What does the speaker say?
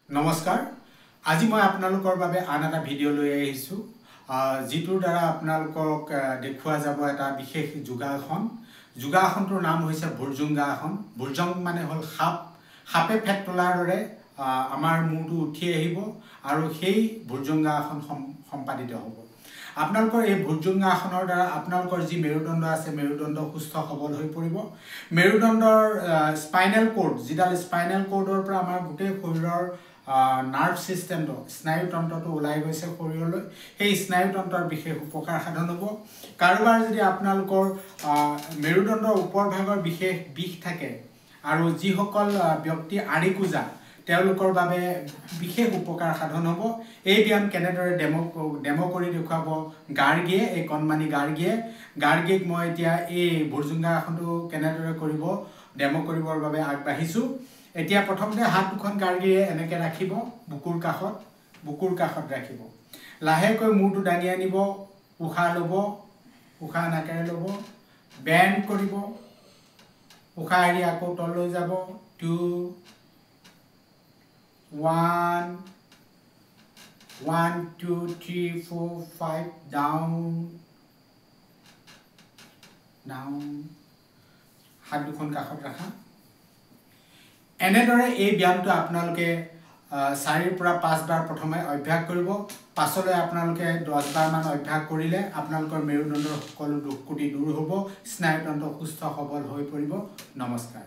নমস্কাৰ আজি মই আপোনালোকৰ বাবে আন এটা ভিডিঅ' লৈ আহিছো যিটোৰ দ্বাৰা আপোনালোকক দেখুৱা যাব এটা বিশেষ যোগাসনটোৰ নাম হৈছে ভুজংগাসন ভুজং মানে হল সাপে ফেট তোলাৰ দৰে আমাৰ মূৰটো উঠি আহিব আৰু সেই ভুজংগাসন সম্পাদিত হ'ব আপোনালোকৰ এই ভুজংগাসনৰ দ্বাৰা আপোনালোকৰ যি মেৰুদণ্ড আছে মেৰুদণ্ড সুস্থ সবল হৈ পৰিব মেৰুদণ্ডৰ স্পাইনেল কৰ্ড যিডাল স্পাইনেল কৰ্ডৰ পৰা আমাৰ গোটেই শৰীৰৰ নাৰ্ভ সিস্টেমটো স্নায়ুতন্ত্ৰটো ওলাই গৈছে শৰীৰলৈ সেই স্নায়ুতন্ত্ৰৰ বিশেষ উপকাৰ সাধন হ'ব কাৰোবাৰ যদি আপোনালোকৰ মেৰুদণ্ডৰ ওপৰ ভাগৰ বিশেষ বিষ থাকে আৰু যিসকল ব্যক্তি আৰিকুজা তেওঁলোকৰ বাবে বিশেষ উপকাৰ সাধন হ'ব এই ব্যায়াম কেনেদৰে ডেমো কৰি দেখুৱাব গাৰ্গীয়ে এই কণমানি গাৰ্গীক মই এতিয়া এই ভুজংগাসনটো কেনেদৰে কৰিব ডেমো কৰিবৰ বাবে আগবাঢ়িছো এতিয়া প্ৰথমতে হাত দুখন গাৰ্গীয়ে এনেকে ৰাখিব বুকুৰ কাষত ৰাখিব লাহেকৈ মূৰটো দাঙি আনিব উশাহ ল'ব উশাহ নাকেৰে ল'ব বেণ্ড কৰিব উশাহ এৰি আকৌ তললৈ যাব 2 1 2 3 4 5 down হাত দুখন কাষত ৰাখা এনেদৰে এই ব্যায়ামটো আপোনালোকে 4 পৰা 5 বাৰ প্ৰথমে অভ্যাস কৰিব পাছলৈ আপোনালোকে 10 বাৰ মান অভ্যাস কৰিলে আপোনালোকৰ মেৰুদণ্ডৰ সকলো দুখ কুটি দূৰ হ'ব স্নায়ুতন্ত্ৰ সুস্থ সবল হৈ পৰিব নমস্কাৰ